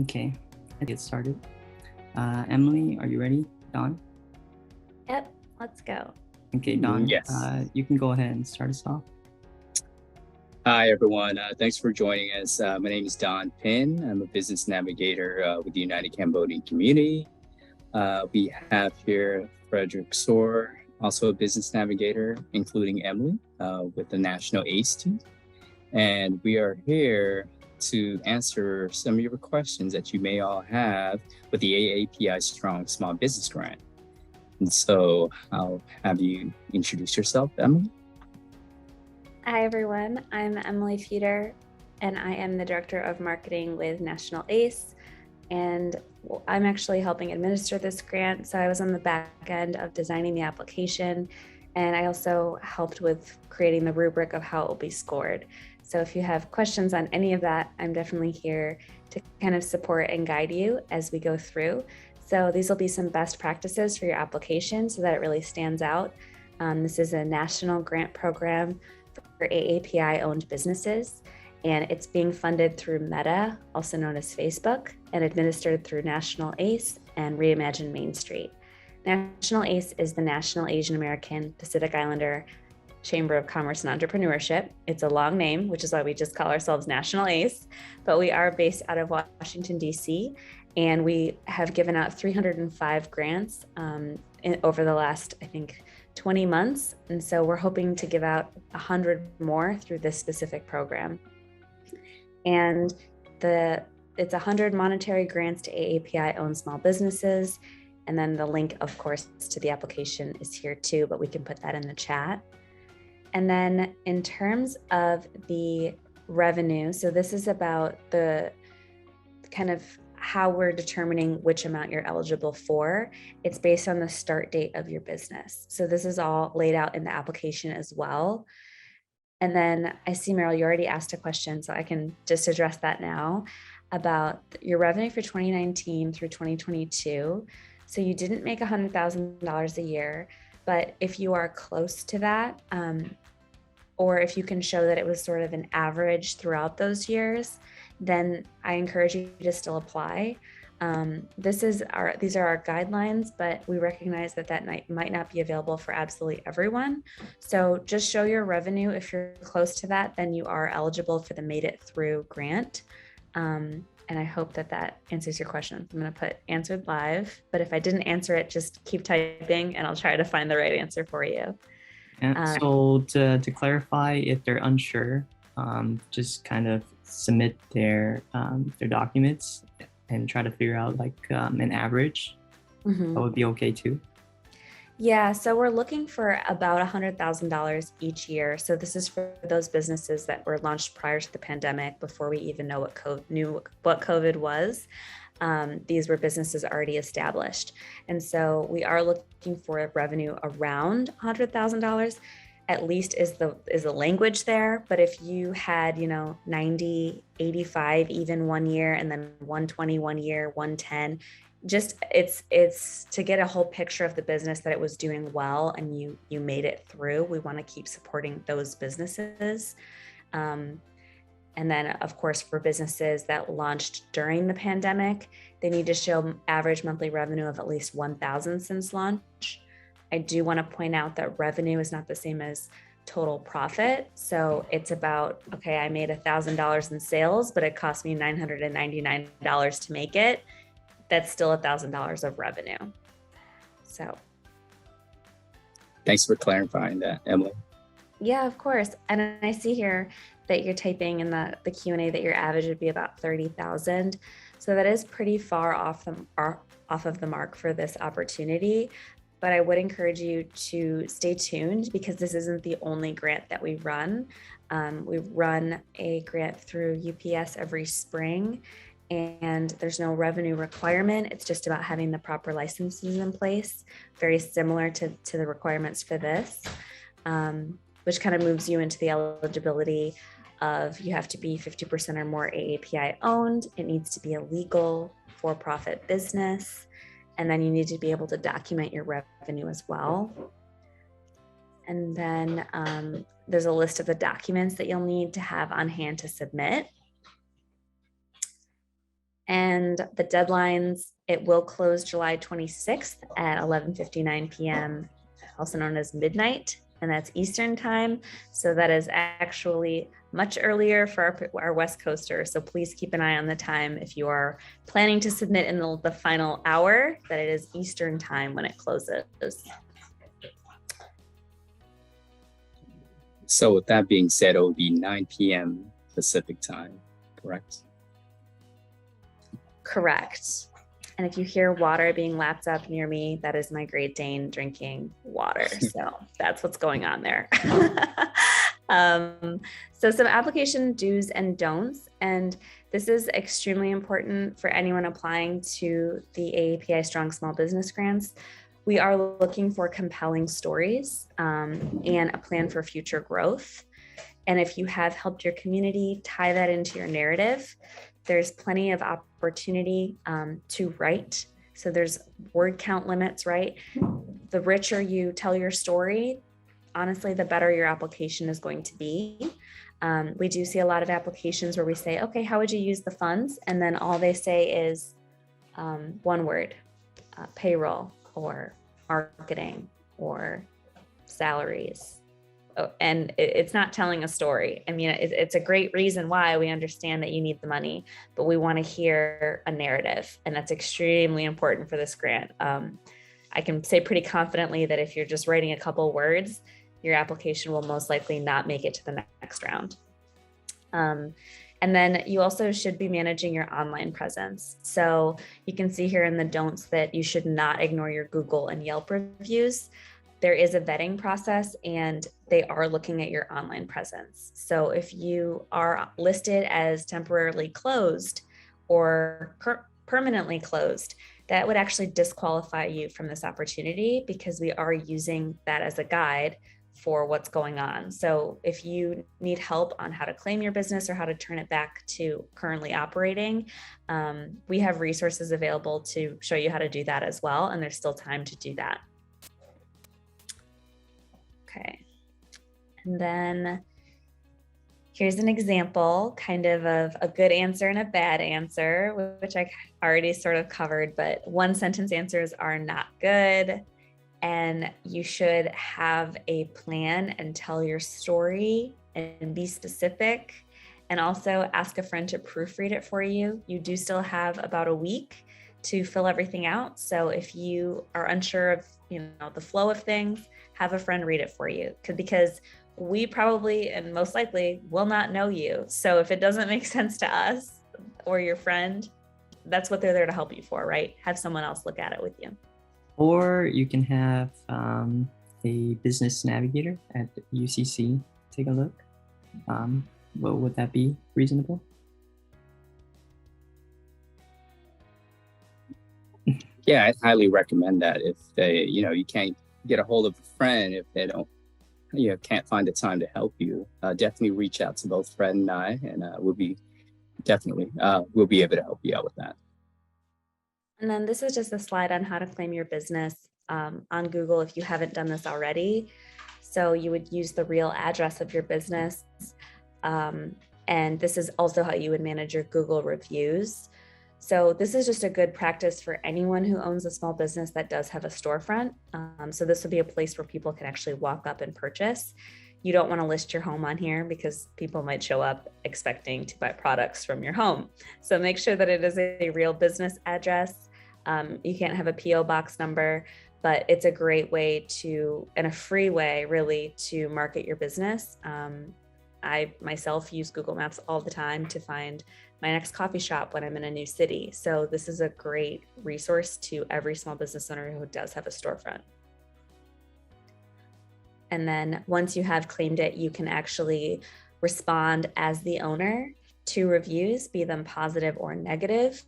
Okay, let's get started. Emily, are you ready? Don? Yep, let's go. Okay, Don, Yes. You can go ahead and start us off. Hi, everyone. Thanks for joining us. My name is Don Pin. I'm a business navigator with the United Cambodian Community. We have here Frederick Soar, also a business navigator, including Emily with the National ACE team. And we are here to answer some of your questions that you may all have with the AAPI Strong Small Business Grant. And so I'll have you introduce yourself, Emily. Hi, everyone. I'm Emily Fuder, and I am the Director of Marketing with National ACE. And I'm actually helping administer this grant. So I was on the back end of designing the application, and I also helped with creating the rubric of how it will be scored. So if you have questions on any of that, I'm definitely here to kind of support and guide you as we go through. So these will be some best practices for your application so that it really stands out. This is a national grant program for AAPI-owned businesses, and it's being funded through Meta, also known as Facebook, and administered through National ACE and Reimagine Main Street. National ACE is the National Asian American Pacific Islander Chamber of Commerce and Entrepreneurship. It's a long name, which is why we just call ourselves National ACE, but we are based out of Washington, D.C., and we have given out 305 grants over the last, I think, 20 months. And so we're hoping to give out 100 more through this specific program. And it's 100 monetary grants to AAPI-owned small businesses. And then the link, of course, to the application is here too, but we can put that in the chat. And then in terms of the revenue, so this is about the kind of how we're determining which amount you're eligible for. It's based on the start date of your business. So this is all laid out in the application as well. And then I see, Meryl, you already asked a question, so I can just address that now about your revenue for 2019 through 2022. So you didn't make $100,000 a year, but if you are close to that, or if you can show that it was sort of an average throughout those years, then I encourage you to still apply. These are our guidelines, but we recognize that might not be available for absolutely everyone. So just show your revenue. If you're close to that, then you are eligible for the Made It Through grant. And I hope that answers your question. I'm going to put answered live, but if I didn't answer it, just keep typing and I'll try to find the right answer for you. And so to clarify, if they're unsure, just kind of submit their documents and try to figure out like an average. That would be okay too. Yeah, so we're looking for about $100,000 each year. So this is for those businesses that were launched prior to the pandemic, before we even know what COVID was. These were businesses already established. And so we are looking for revenue around $100,000, at least is the language there. But if you had, 90, 85, even 1 year, and then 120 1 year, 110, just it's to get a whole picture of the business that it was doing well and you made it through. We want to keep supporting those businesses. And then, of course, for businesses that launched during the pandemic, they need to show average monthly revenue of at least $1,000 since launch. I do want to point out that revenue is not the same as total profit. So it's about, okay, I made $1,000 in sales, but it cost me $999 to make it. That's still $1,000 of revenue. So. Thanks for clarifying that, Emily. Yeah, of course. And I see here that you're typing in the Q&A that your average would be about 30,000. So that is pretty far off of the mark for this opportunity. But I would encourage you to stay tuned because this isn't the only grant that we run. We run a grant through UPS every spring, and there's no revenue requirement. It's just about having the proper licenses in place, very similar to the requirements for this, which kind of moves you into the eligibility of you have to be 50% or more AAPI owned. It needs to be a legal for-profit business. And then you need to be able to document your revenue as well. And then there's a list of the documents that you'll need to have on hand to submit. And the deadlines, it will close July 26th at 11:59 p.m., also known as midnight, and that's Eastern time. So that is actually much earlier for our West Coasters. So please keep an eye on the time if you are planning to submit in the final hour, that it is Eastern time when it closes. So with that being said, it will be 9 p.m. Pacific time, correct? Correct. And if you hear water being lapped up near me, that is my Great Dane drinking water. So that's what's going on there. So some application do's and don'ts, and this is extremely important for anyone applying to the AAPI Strong Small Business Grants. We are looking for compelling stories and a plan for future growth. And if you have helped your community, tie that into your narrative. There's plenty of opportunity to write. So there's word count limits, right? The richer you tell your story, honestly, the better your application is going to be. We do see a lot of applications where we say, okay, how would you use the funds? And then all they say is one word, payroll or marketing or salaries. Oh, and it's not telling a story. I mean, it's a great reason why we understand that you need the money, but we want to hear a narrative, and that's extremely important for this grant. I can say pretty confidently that if you're just writing a couple words, your application will most likely not make it to the next round. And then you also should be managing your online presence. So you can see here in the don'ts that you should not ignore your Google and Yelp reviews. There is a vetting process and they are looking at your online presence. So if you are listed as temporarily closed or permanently closed, that would actually disqualify you from this opportunity because we are using that as a guide for what's going on. So if you need help on how to claim your business or how to turn it back to currently operating, we have resources available to show you how to do that as well. And there's still time to do that. Okay. And then here's an example kind of a good answer and a bad answer, which I already sort of covered, but one sentence answers are not good. And you should have a plan and tell your story and be specific, and also ask a friend to proofread it for you. You do still have about a week to fill everything out. So if you are unsure of, the flow of things, have a friend read it for you, because we probably and most likely will not know you. So if it doesn't make sense to us or your friend, that's what they're there to help you for, right? Have someone else look at it with you. Or you can have a business navigator at UCC take a look. Would that be reasonable? Yeah, I highly recommend that. If they, you can't get a hold of a friend, if they don't, can't find the time to help you, definitely reach out to both Fred and I, and we'll be able to help you out with that. And then this is just a slide on how to claim your business on Google if you haven't done this already. So you would use the real address of your business. And this is also how you would manage your Google reviews. So this is just a good practice for anyone who owns a small business that does have a storefront. So this will be a place where people can actually walk up and purchase. You don't want to list your home on here because people might show up expecting to buy products from your home. So make sure that it is a real business address. You can't have a PO box number, but it's a great way and a free way really to market your business. I myself use Google Maps all the time to find my next coffee shop when I'm in a new city. So this is a great resource to every small business owner who does have a storefront. And then once you have claimed it, you can actually respond as the owner to reviews, be them positive or negative.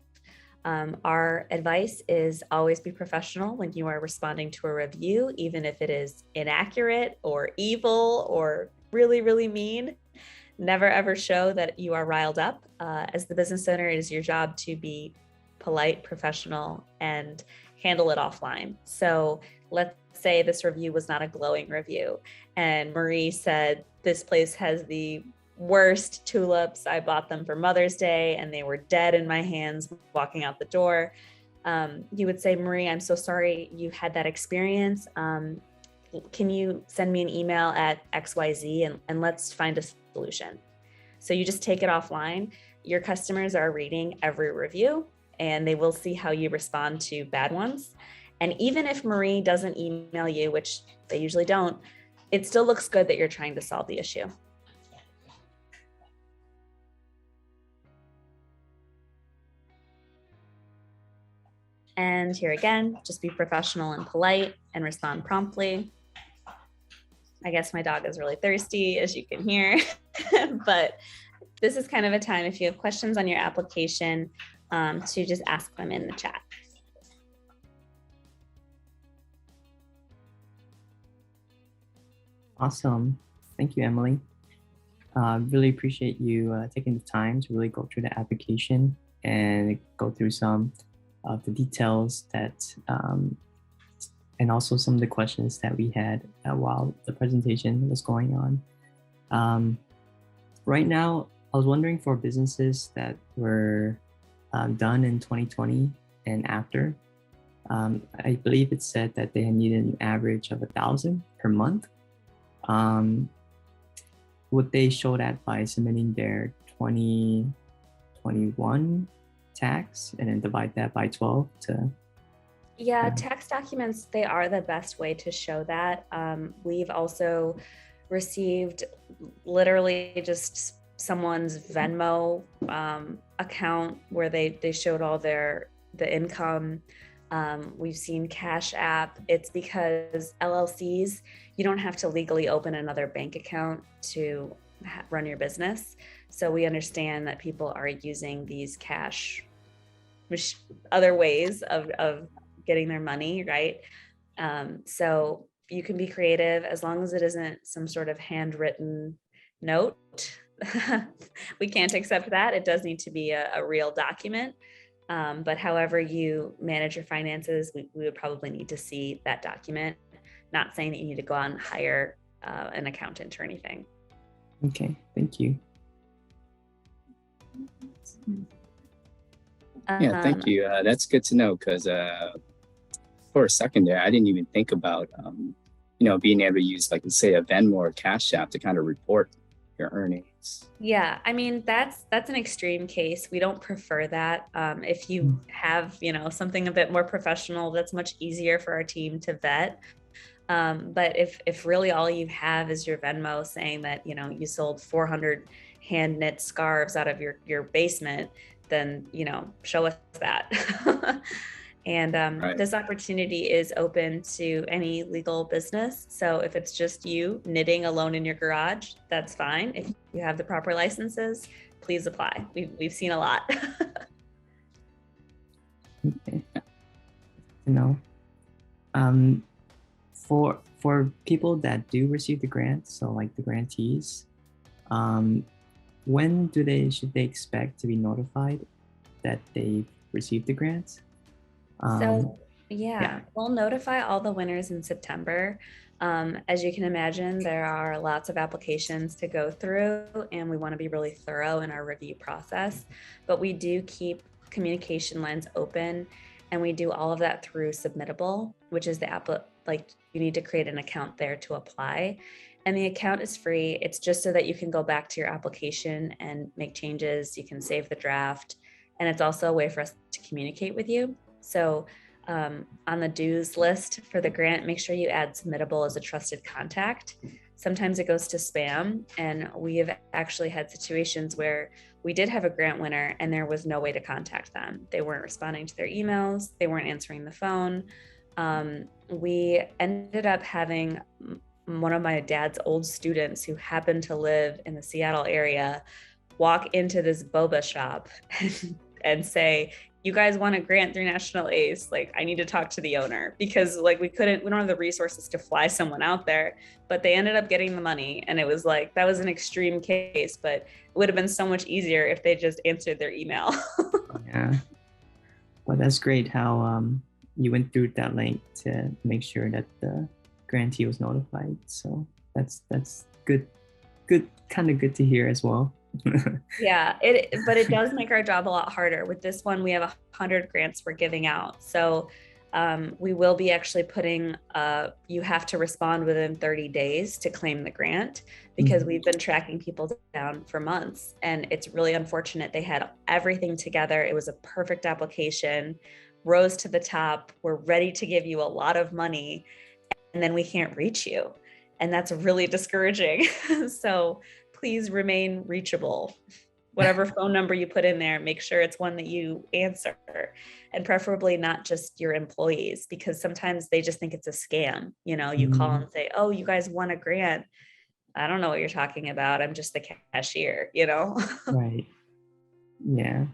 Our advice is always be professional when you are responding to a review, even if it is inaccurate or evil or really, really mean. Never ever show that you are riled up. As the business owner, it is your job to be polite, professional, and handle it offline. So let's say this review was not a glowing review, and Marie said, this place has the worst tulips. I bought them for Mother's Day and they were dead in my hands walking out the door. You would say, Marie, I'm so sorry you had that experience. Can you send me an email at XYZ and let's find a solution? So you just take it offline. Your customers are reading every review and they will see how you respond to bad ones. And even if Marie doesn't email you, which they usually don't, it still looks good that you're trying to solve the issue. And here again, just be professional and polite and respond promptly. I guess my dog is really thirsty, as you can hear, but this is kind of a time if you have questions on your application to just ask them in the chat. Awesome. Thank you, Emily. Really appreciate you taking the time to really go through the application and go through some of the details that, and also some of the questions that we had while the presentation was going on. Right now, I was wondering for businesses that were done in 2020 and after, I believe it said that they had needed an average of 1,000 per month. Would they show that by submitting their 2021 tax and then divide that by 12 to? Yeah, tax documents, they are the best way to show that. We've also received literally just someone's Venmo account where they showed all the income. We've seen Cash App. It's because LLCs, you don't have to legally open another bank account to run your business. So we understand that people are using these cash, other ways of getting their money, right? So you can be creative as long as it isn't some sort of handwritten note. We can't accept that. It does need to be a real document. But however you manage your finances, we would probably need to see that document. Not saying that you need to go out and hire an accountant or anything. Okay, thank you. Yeah, thank you. That's good to know because for a second there, I didn't even think about, being able to use, like, say, a Venmo or Cash App to kind of report your earnings. Yeah, I mean, that's an extreme case. We don't prefer that. If you have, something a bit more professional, that's much easier for our team to vet. But if really all you have is your Venmo saying that, you sold 400 hand knit scarves out of your basement, then, show us that. And Right. This opportunity is open to any legal business. So if it's just you knitting alone in your garage, that's fine. If you have the proper licenses, please apply. We've seen a lot. Okay. For people that do receive the grant, so like the grantees, when should they expect to be notified that they've received the grant? So we'll notify all the winners in September. As you can imagine, there are lots of applications to go through and we want to be really thorough in our review process, but we do keep communication lines open and we do all of that through Submittable, which is the app, like you need to create an account there to apply. And the account is free. It's just so that you can go back to your application and make changes. You can save the draft. And it's also a way for us to communicate with you. So on the dues list for the grant, make sure you add Submittable as a trusted contact. Sometimes it goes to spam, and we have actually had situations where we did have a grant winner and there was no way to contact them. They weren't responding to their emails. They weren't answering the phone. We ended up having one of my dad's old students who happened to live in the Seattle area walk into this boba shop and say, you guys want a grant through National ACE, like I need to talk to the owner, because like we don't have the resources to fly someone out there, but they ended up getting the money. And it was like, that was an extreme case, but it would have been so much easier if they just answered their email. Yeah, well, that's great how you went through that link to make sure that the grantee was notified. So that's good. kind of good to hear as well. Yeah, but it does make our job a lot harder. With this one, we have 100 grants we're giving out. So we will be actually putting, you have to respond within 30 days to claim the grant, because we've been tracking people down for months. And it's really unfortunate. They had everything together. It was a perfect application, rose to the top. We're ready to give you a lot of money, and then we can't reach you. And that's really discouraging. So please remain reachable. Whatever phone number you put in there, make sure it's one that you answer, and preferably not just your employees, because sometimes they just think it's a scam. You know, you call and say, oh, you guys won a grant. I don't know what you're talking about. I'm just the cashier, you know? Right. Yeah.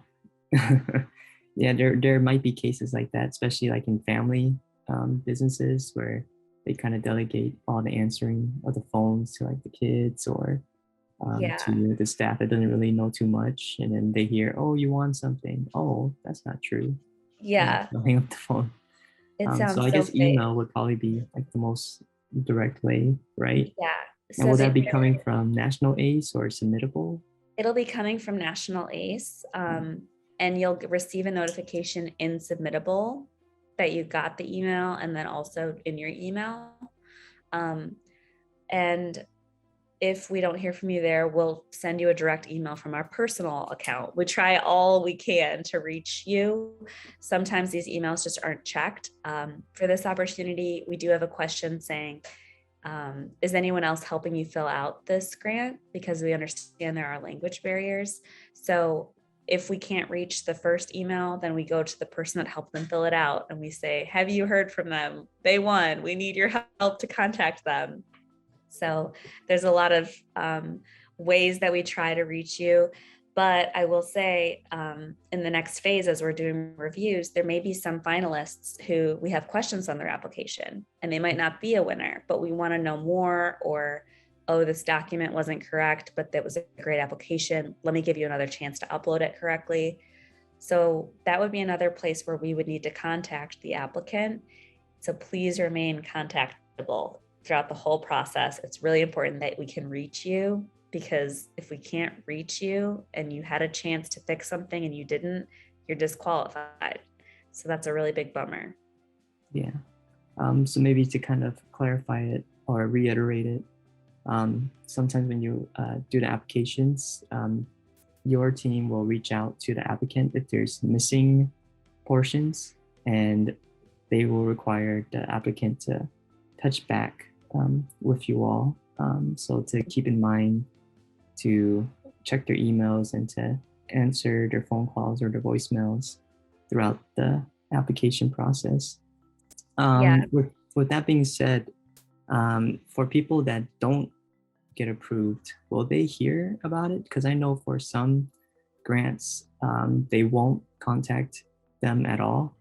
Yeah, there might be cases like that, especially like in family businesses, where they kind of delegate all the answering of the phones to like the kids or to the staff that doesn't really know too much, and then they hear, oh, you want something, oh, that's not true. Yeah, they'll hang up the phone. it sounds so I so guess fake. email would probably be like the most direct way, right? Yeah. And will that be coming from National ACE or Submittable? It'll be coming from National ACE, and you'll receive a notification in Submittable that you got the email, and then also in your email. And if we don't hear from you there, we'll send you a direct email from our personal account. We try all we can to reach you. Sometimes these emails just aren't checked. For this opportunity, we do have a question saying, is anyone else helping you fill out this grant? Because we understand there are language barriers. So if we can't reach the first email, then we go to the person that helped them fill it out and we say, have you heard from them? They won. We need your help to contact them. So there's a lot of ways that we try to reach you. But I will say in the next phase, as we're doing reviews, there may be some finalists who we have questions on their application, and they might not be a winner, but we want to know more, or, oh, this document wasn't correct, but that was a great application. Let me give you another chance to upload it correctly. So that would be another place where we would need to contact the applicant. So please remain contactable throughout the whole process. It's really important that we can reach you, because if we can't reach you and you had a chance to fix something and you didn't, you're disqualified. So that's a really big bummer. Yeah. So maybe to kind of clarify it or reiterate it, sometimes when you do the applications, your team will reach out to the applicant if there's missing portions, and they will require the applicant to touch back with you all. So to keep in mind to check their emails and to answer their phone calls or their voicemails throughout the application process. With that being said, for people that don't get approved, will they hear about it? Because I know for some grants, they won't contact them at all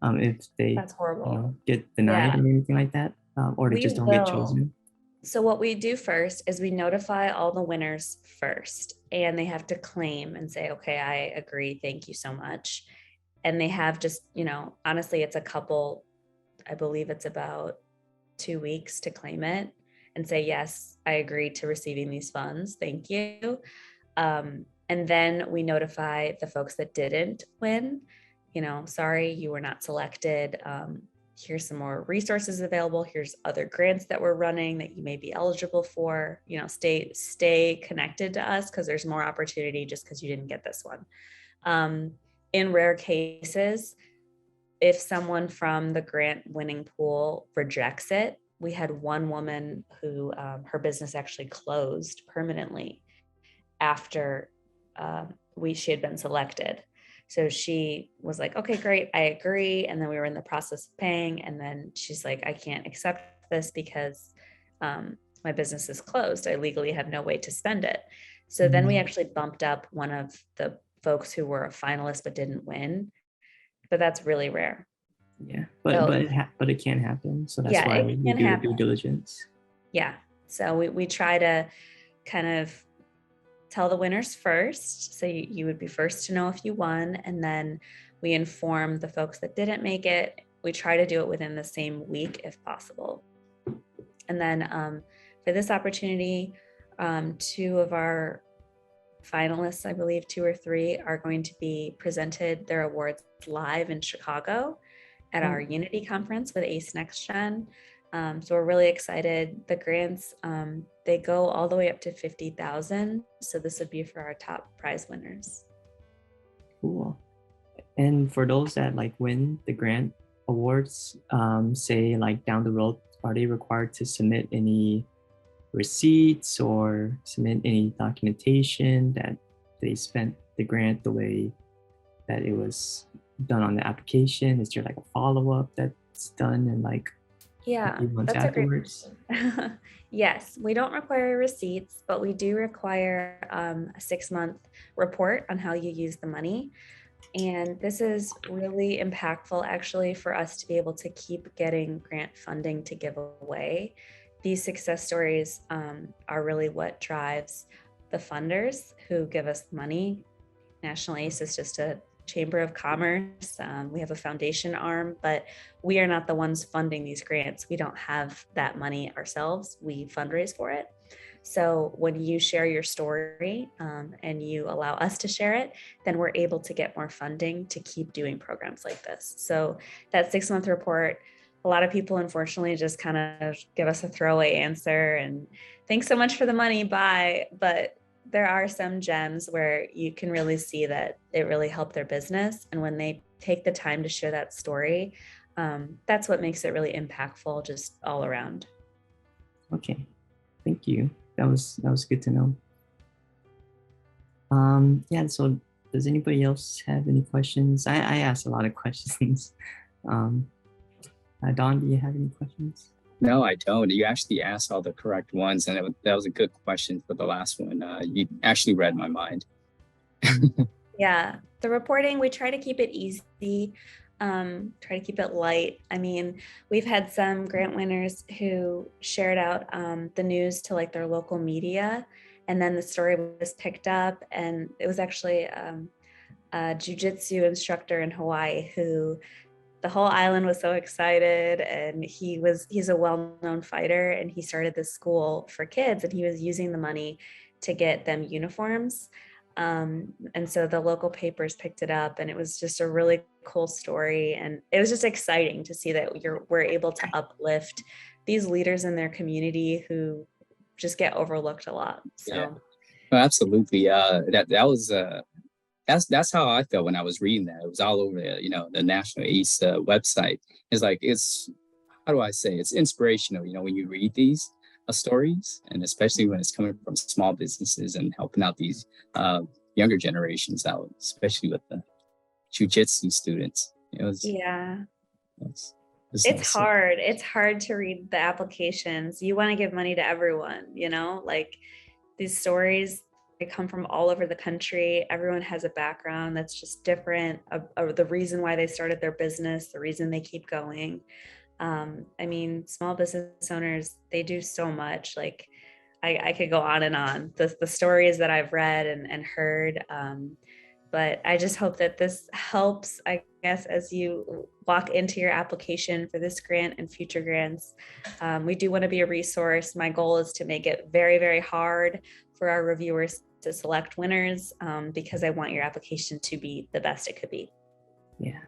if they That's horrible. Get denied or anything like that, or they just don't get chosen. So what we do first is we notify all the winners first, and they have to claim and say, okay, I agree, thank you so much. And they have just, honestly, it's a couple, I believe it's about 2 weeks to claim it and say, yes, I agree to receiving these funds, thank you. And then we notify the folks that didn't win, sorry, you were not selected. Here's some more resources available. Here's other grants that we're running that you may be eligible for. Stay connected to us, because there's more opportunity just because you didn't get this one. In rare cases, if someone from the grant winning pool rejects it, we had one woman who her business actually closed permanently after she had been selected. So she was like, okay, great, I agree. And then we were in the process of paying. And then she's like, I can't accept this because my business is closed. I legally have no way to spend it. So then we actually bumped up one of the folks who were a finalist but didn't win. But that's really rare. Yeah, but it can happen. So that's why we do the due diligence. Yeah. So we try to kind of tell the winners first. So you would be first to know if you won. And then we inform the folks that didn't make it. We try to do it within the same week if possible. And then for this opportunity, Two of our finalists, I believe 2 or 3, are going to be presented their awards live in Chicago at our Unity conference with ACE Next Gen. So we're really excited. The grants, they go all the way up to $50,000. So this would be for our top prize winners. Cool. And for those that like win the grant awards, say like down the road, are they required to submit any receipts or submit any documentation that they spent the grant the way that it was done on the application? Is there like a follow-up that's done in like a few months afterwards? Yes, we don't require receipts, but we do require a 6-month report on how you use the money. And this is really impactful actually for us to be able to keep getting grant funding to give away. These success stories are really what drives the funders who give us money. National ACE is just a chamber of commerce. We have a foundation arm, but we are not the ones funding these grants. We don't have that money ourselves. We fundraise for it. So when you share your story and you allow us to share it, then we're able to get more funding to keep doing programs like this. So that 6-month report, a lot of people unfortunately just kind of give us a throwaway answer and thanks so much for the money, bye. But there are some gems where you can really see that it really helped their business. And when they take the time to share that story, that's what makes it really impactful just all around. Okay, thank you. That was good to know. Yeah, so does anybody else have any questions? I asked a lot of questions. Don, do you have any questions? No, I don't. You actually asked all the correct ones, and that was a good question for the last one. You actually read my mind. Yeah, the reporting, we try to keep it easy, try to keep it light. I mean, we've had some grant winners who shared out the news to like their local media, and then the story was picked up, and it was actually a jiu-jitsu instructor in Hawaii who the whole island was so excited, and he's a well-known fighter, and he started this school for kids, and he was using the money to get them uniforms. And so the local papers picked it up, and it was just a really cool story. And it was just exciting to see that we're able to uplift these leaders in their community who just get overlooked a lot. So yeah. Well, absolutely. That was that's how I felt when I was reading that. It was all over the National ACE website. It's like, how do I say, it's inspirational, when you read these stories, and especially when it's coming from small businesses and helping out these younger generations out, especially with the jiu-jitsu students. It's nice. hard. It's hard to read the applications. You want to give money to everyone, like these stories, they come from all over the country. Everyone has a background that's just different, the reason why they started their business, the reason they keep going. I mean, small business owners, they do so much. Like I could go on and on, the stories that I've read and heard. But I just hope that this helps, I guess, as you walk into your application for this grant and future grants. We do want to be a resource. My goal is to make it very, very hard for our reviewers to select winners, because I want your application to be the best it could be. Yeah,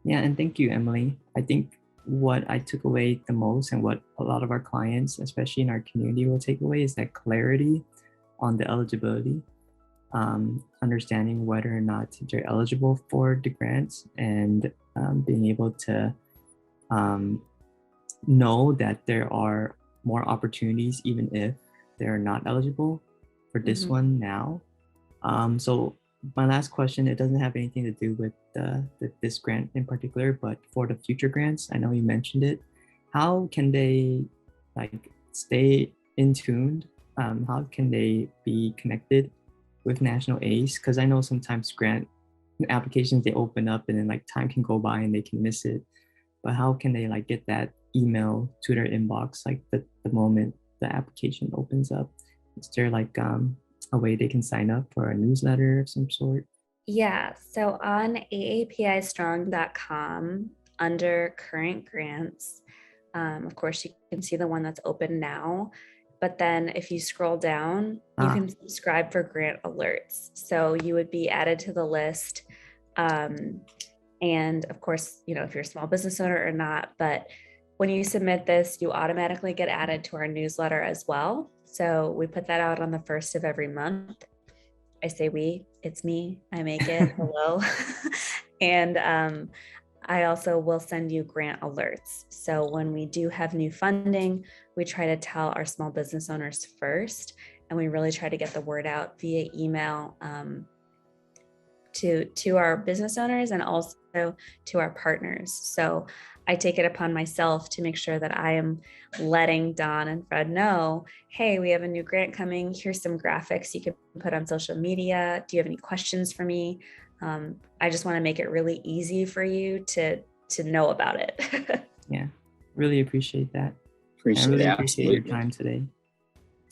and thank you, Emily. I think what I took away the most, and what a lot of our clients, especially in our community, will take away, is that clarity on the eligibility, understanding whether or not they're eligible for the grants, and being able to know that there are more opportunities even if they're not eligible for this one now. So my last question, it doesn't have anything to do with this grant in particular, but for the future grants, I know you mentioned it. How can they stay in tuned? How can they be connected with National ACE? Because I know sometimes grant applications, they open up and then time can go by and they can miss it. But how can they get that email to their inbox the moment the application opens up? Is there a way they can sign up for a newsletter of some sort? Yeah, so on AAPISTRONG.com, under current grants, of course you can see the one that's open now, but then if you scroll down, you can subscribe for grant alerts. So you would be added to the list. And of course, if you're a small business owner or not, but when you submit this, you automatically get added to our newsletter as well. So we put that out on the 1st of every month. I say we, it's me, I make it, hello. And I also will send you grant alerts. So when we do have new funding, we try to tell our small business owners first, and we really try to get the word out via email to our business owners and also to our partners. So I take it upon myself to make sure that I am letting Don and Fred know, hey, we have a new grant coming. Here's some graphics you can put on social media. Do you have any questions for me? I just want to make it really easy for you to know about it. Yeah, really appreciate that. I really appreciate your time today.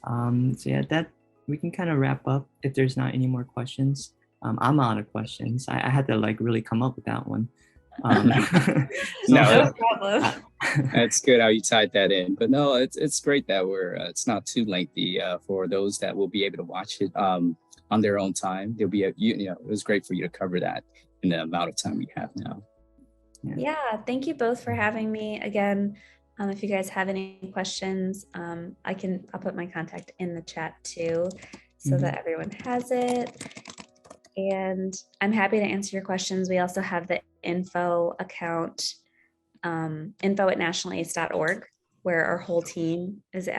So yeah, that we can kind of wrap up if there's not any more questions. I'm out of questions. I had to really come up with that one. No problem. That's good how you tied that in. But no, it's great that it's not too lengthy for those that will be able to watch it on their own time. They'll be it was great for you to cover that in the amount of time we have now. Yeah, thank you both for having me again. If you guys have any questions, I'll put my contact in the chat too, so that everyone has it. And I'm happy to answer your questions. We also have the info account, info@nationalace.org, where our whole team is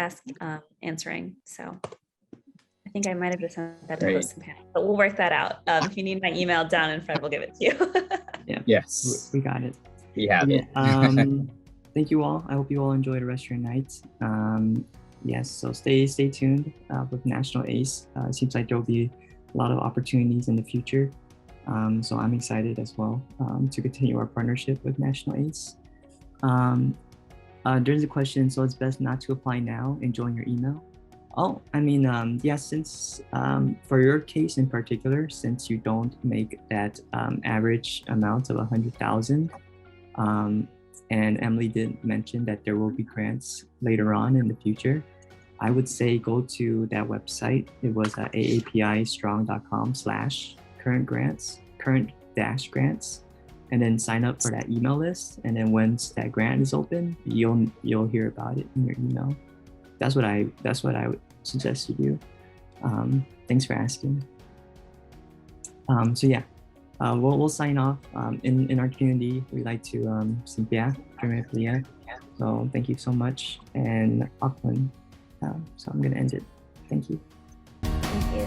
answering. So I think I might have just sent that to host and panel, but we'll work that out. If you need my email, Don and Fred will give it to you. Yeah. Yes. We got it. We have it. Thank you all. I hope you all enjoy the rest of your night. Yes, so stay tuned with National ACE. It seems like there'll be a lot of opportunities in the future. So I'm excited as well to continue our partnership with National ACE. There's a question, so it's best not to apply now and join your email. Since for your case in particular, since you don't make that average amount of 100,000, and Emily did mention that there will be grants later on in the future, I would say go to that website. It was AAPISTRONG.com/current-grants, and then sign up for that email list. And then once that grant is open, you'll hear about it in your email. That's what I would suggest you do. Thanks for asking. So yeah, we'll sign off. In our community, we like to Cynthia, so thank you so much, and Auckland. So I'm gonna end it. Thank you. Thank you.